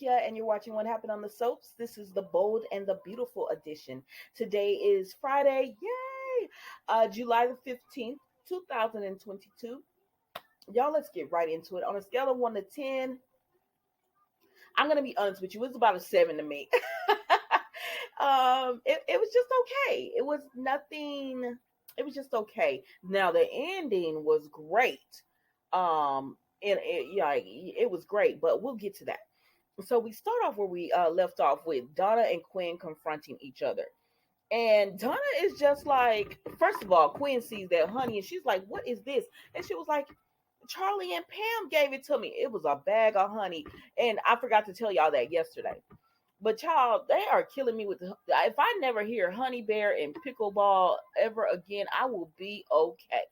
Malikia, and you're watching What Happened on the Soaps. This is the Bold and the Beautiful edition. Today is Friday, yay! July the 15th, 2022. Y'all, let's get right into it. On a scale of 1 to 10, I'm going to be honest with you, it's about a 7 to me. It was just okay. It was nothing, it was just okay. Now, the ending was great. It was great, but we'll get to that. So we start off where we left off with Donna and Quinn confronting each other. And Donna is just like, first of all, Quinn sees that honey and she's like, what is this? And she was like, Charlie and Pam gave it to me. It was a bag of honey. And I forgot to tell y'all that yesterday. But child, they are killing me with the. If I never hear Honey Bear and Pickleball ever again, I will be okay.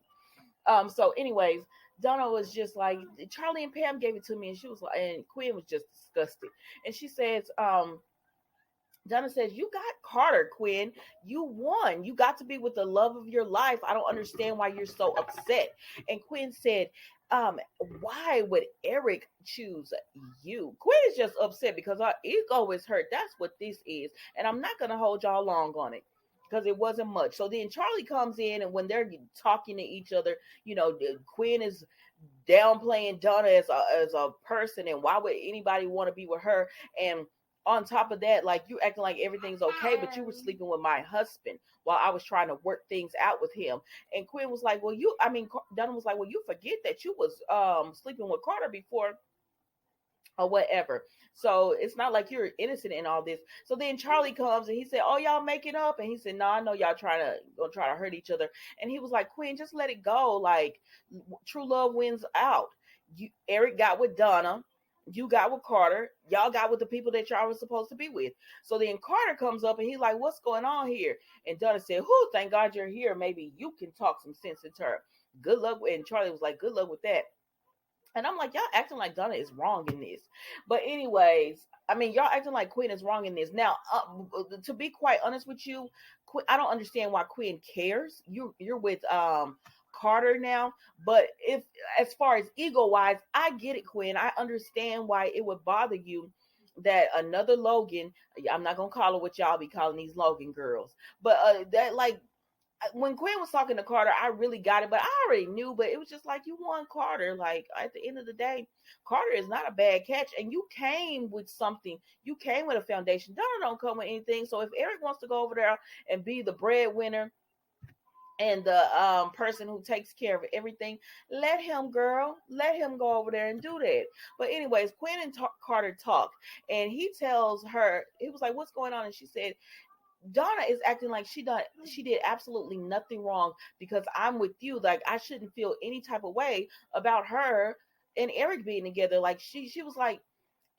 So, anyways, Donna was just like, Charlie and Pam gave it to me, and she was like, and Quinn was just disgusted. And she says, Donna says, you got Carter, Quinn. You won. You got to be with the love of your life. I don't understand why you're so upset. And Quinn said, why would Eric choose you? Quinn is just upset because our ego is hurt. That's what this is. And I'm not going to hold y'all long on it because it wasn't much. So then Charlie comes in, and when they're talking to each other, Quinn is downplaying Donna as a person, and why would anybody want to be with her? And on top of that, like, you acting like everything's okay, but you were sleeping with my husband while I was trying to work things out with him. And Quinn was like, Donna was like, well, you forget that you was sleeping with Carter before or whatever. So it's not like you're innocent in all this. So then Charlie comes and he said, oh, y'all making up? And he said, no, I know y'all gonna try to hurt each other. And he was like, Quinn, just let it go. Like, true love wins out. Eric got with Donna. You got with Carter. Y'all got with the people that y'all were supposed to be with. So then Carter comes up and he's like, what's going on here? And Donna said, thank God you're here. Maybe you can talk some sense into her. Good luck. And Charlie was like, good luck with that. And I'm like, y'all acting like Donna is wrong in this. But anyways, I mean, y'all acting like Quinn is wrong in this. Now, to be quite honest with you, I don't understand why Quinn cares. You're with Carter now. But if, as far as ego wise, I get it, Quinn. I understand why it would bother you that another Logan, I'm not gonna call her what y'all be calling these Logan girls, but that, like, when Quinn was talking to Carter, I really got it, but I already knew. But it was just like, you won Carter. Like, at the end of the day, Carter is not a bad catch, and you came with something. You came with a foundation. Donna don't come with anything. So if Eric wants to go over there and be the breadwinner and the person who takes care of everything, let him, girl. Let him go over there and do that. But anyways, Quinn and Carter talk, and he tells her, he was like, "What's going on?" And she said, Donna is acting like she did absolutely nothing wrong because I'm with you. Like, I shouldn't feel any type of way about her and Eric being together. Like, she was like,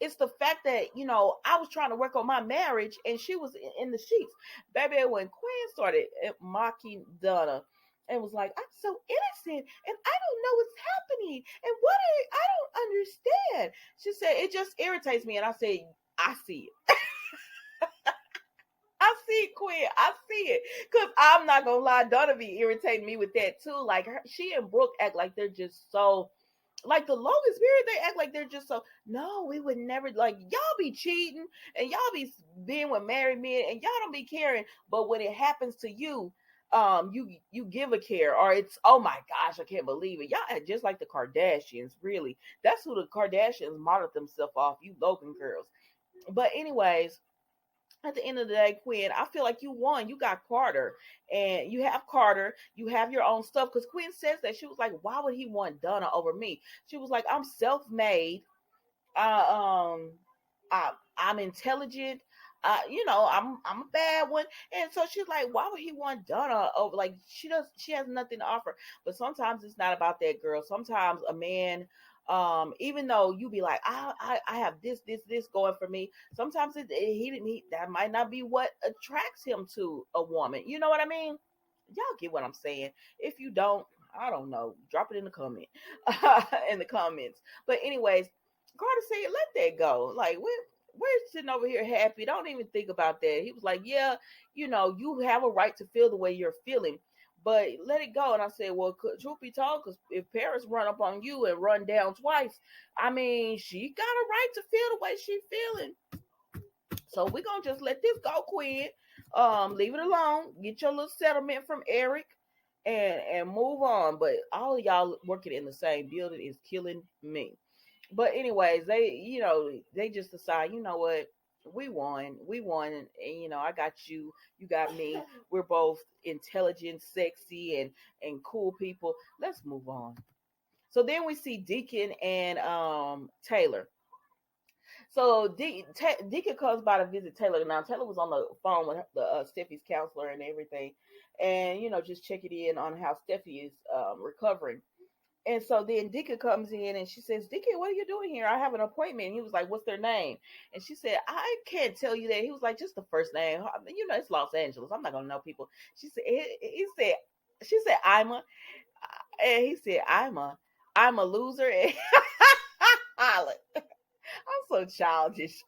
it's the fact that, I was trying to work on my marriage and she was in the sheets. Baby, when Quinn started mocking Donna and was like, I'm so innocent and I don't know what's happening. And I don't understand. She said, it just irritates me. And I said, I see it. I see it, Quinn. I see it. Because I'm not going to lie, Donna be irritating me with that too. Like, she and Brooke act like they're just so, like, the longest period, they act like they're just so, no, we would never, like, y'all be cheating and y'all be being with married men and y'all don't be caring. But when it happens to you, you give a care, or it's, oh my gosh, I can't believe it. Y'all act just like the Kardashians, really. That's who the Kardashians modeled themselves off, you Logan girls. But anyways, at the end of the day, Quinn, I feel like you won. You got Carter, and you have Carter. You have your own stuff. Because Quinn says that, she was like, "Why would he want Donna over me?" She was like, "I'm self-made. Uh, um, I'm intelligent. I'm a bad one." And so she's like, "Why would he want Donna over? Like, she has nothing to offer." But sometimes it's not about that, girl. Sometimes a man, even though you be like, I have this going for me, sometimes that might not be what attracts him to a woman. You know what I mean? Y'all get what I'm saying. If you don't, I don't know, drop it in the in the comments. But anyways, Carter said, let that go. Like, we're sitting over here happy, don't even think about that. He was like, yeah, you have a right to feel the way you're feeling, but let it go. And I said, well, truth be told, because if Paris run up on you and run down twice, I mean, she got a right to feel the way she feeling. So we're gonna just let this go, Quinn. Leave it alone. Get your little settlement from Eric and move on. But all of y'all working in the same building is killing me. But anyways, they just decide, you know what? We won, and I got you, you got me. We're both intelligent, sexy, and cool people. Let's move on. So then we see Deacon and Taylor. So Deacon comes by to visit Taylor. Now Taylor was on the phone with the Steffi's counselor and everything, and just checking in on how Steffi is recovering. And so then Deacon comes in and she says, Deacon, what are you doing here? I have an appointment. And he was like, what's their name? And she said, I can't tell you that. He was like, just the first name. It's Los Angeles. I'm not gonna know people. She said, I'm a, and he said, I'm a loser. And I'm so childish.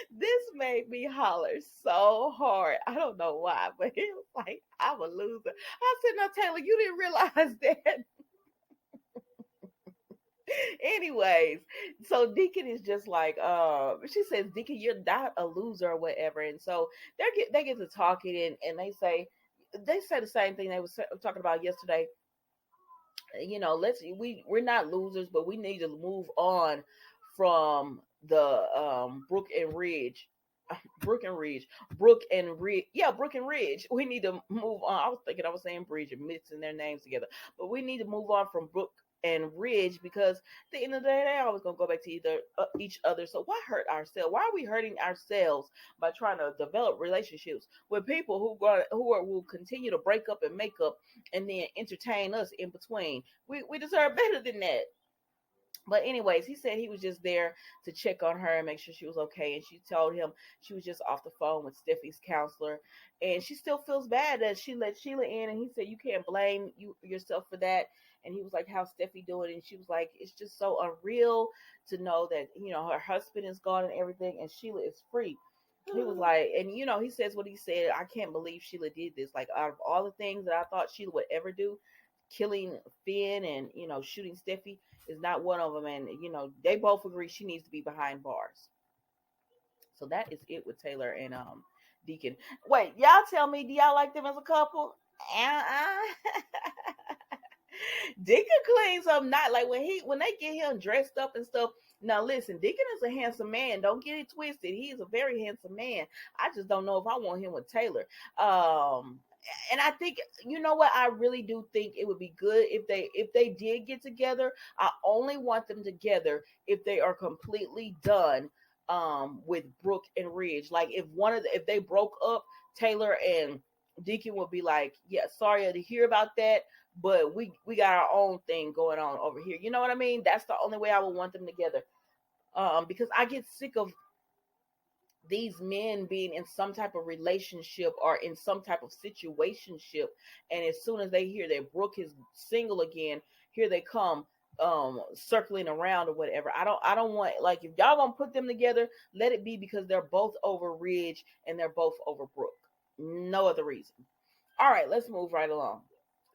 This made me holler so hard. I don't know why, but he was like, I'm a loser. I said, no, Taylor, you didn't realize that. Anyways, so Deacon is just like, she says, Deacon, you're not a loser or whatever. And so they get to talking, and they say the same thing they was talking about yesterday. We're not losers, but we need to move on from the Brook and Ridge. Brook and Ridge. We need to move on. I was thinking I was saying Bridge and mixing their names together, but we need to move on from Brook and Ridge, because at the end of the day, they always gonna go back to either each other. So why hurt ourselves? Why are we hurting ourselves by trying to develop relationships with people will continue to break up and make up and then entertain us in between? We deserve better than that. But anyways, he said he was just there to check on her and make sure she was okay. And she told him she was just off the phone with Steffi's counselor, and she still feels bad that she let Sheila in. And he said, you can't blame yourself for that. And he was like, how's Steffi doing? And she was like, it's just so unreal to know that her husband is gone and everything, and Sheila is free. He was like, and he says what he said. I can't believe Sheila did this. Like, out of all the things that I thought Sheila would ever do, killing Finn and shooting Steffi is not one of them. And they both agree she needs to be behind bars. So that is it with Taylor and Deacon. Wait, y'all tell me, do y'all like them as a couple? Deacon cleans up, not like when they get him dressed up and stuff. Now listen, Deacon is a handsome man. Don't get it twisted. He is a very handsome man. I just don't know if I want him with Taylor. And I think, you know what, I really do think it would be good if they did get together. I only want them together if they are completely done with Brook and Ridge. Like, if they broke up, Taylor and Deacon would be like, yeah, sorry to hear about that, but we got our own thing going on over here. You know what I mean? That's the only way I would want them together. Because I get sick of these men being in some type of relationship or in some type of situationship, and as soon as they hear that Brooke is single again, here they come circling around or whatever. I don't want, like, if y'all gonna put them together, let it be because they're both over Ridge and they're both over Brooke. No other reason. All right, let's move right along.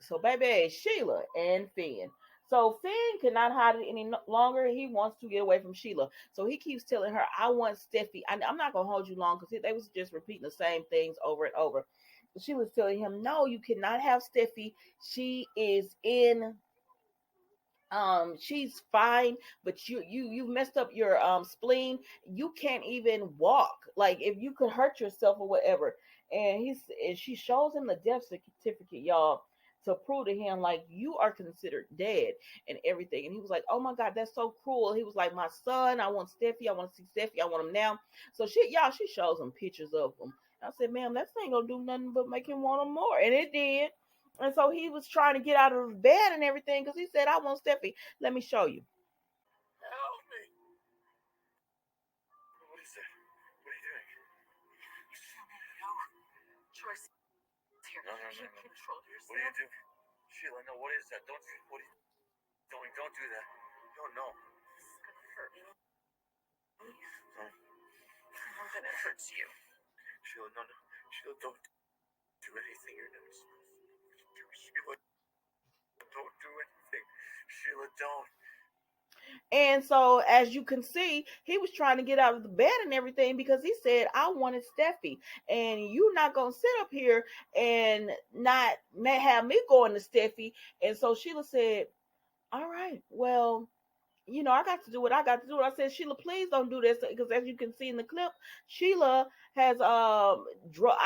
So, baby, Sheila and Finn. So Finn cannot hide it any longer. He wants to get away from Sheila. So he keeps telling her, I want Steffi. I'm not going to hold you long, because they was just repeating the same things over and over. She was telling him, no, you cannot have Steffi. She is in she's fine, but you've messed up your spleen. You can't even walk, like, if you could hurt yourself or whatever. And she shows him the death certificate, y'all, to prove to him, like, you are considered dead and everything. And he was like, oh my god, that's so cruel. He was like, my son, I want Steffi, I want to see Steffi, I want him now. So she shows him pictures of him. I said, ma'am, that ain't gonna do nothing but make him want him more. And it did. And so he was trying to get out of bed and everything, because he said, I want Steffi. Let me show you. Help me. What is that? What are you doing? No. Choice here. No. Control yourself. What are you doing? Sheila, no, what is that? What are you doing? Don't do that. No. This is going to hurt me. No. More than it hurts you. Sheila, no. Sheila, don't do anything you're not supposed to. Sheila, don't do anything. Sheila, don't. And so, as you can see, he was trying to get out of the bed and everything because he said, I wanted Steffi. And you're not going to sit up here and not have me going to Steffi. And so Sheila said, all right, well, I got to do what I got to do. I said, Sheila, please don't do this because as you can see in the clip, Sheila has I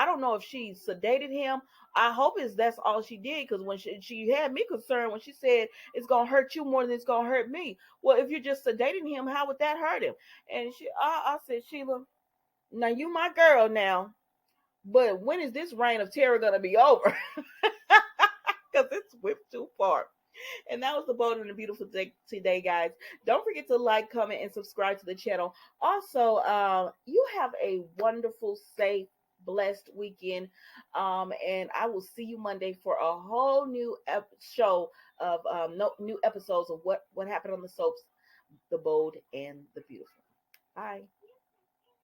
don't know if she sedated him. I hope that's all she did because when she had me concerned when she said it's gonna hurt you more than it's gonna hurt me. Well, if you're just sedating him, how would that hurt him? And I said, Sheila, now you my girl now, but when is this reign of terror gonna be over? Because it's whipped too far. And that was the Bold and the Beautiful day today, guys. Don't forget to like, comment, and subscribe to the channel. Also, you have a wonderful, safe, blessed weekend. And I will see you Monday for a whole new show of new episodes of what happened on the soaps, The Bold and the Beautiful. Bye.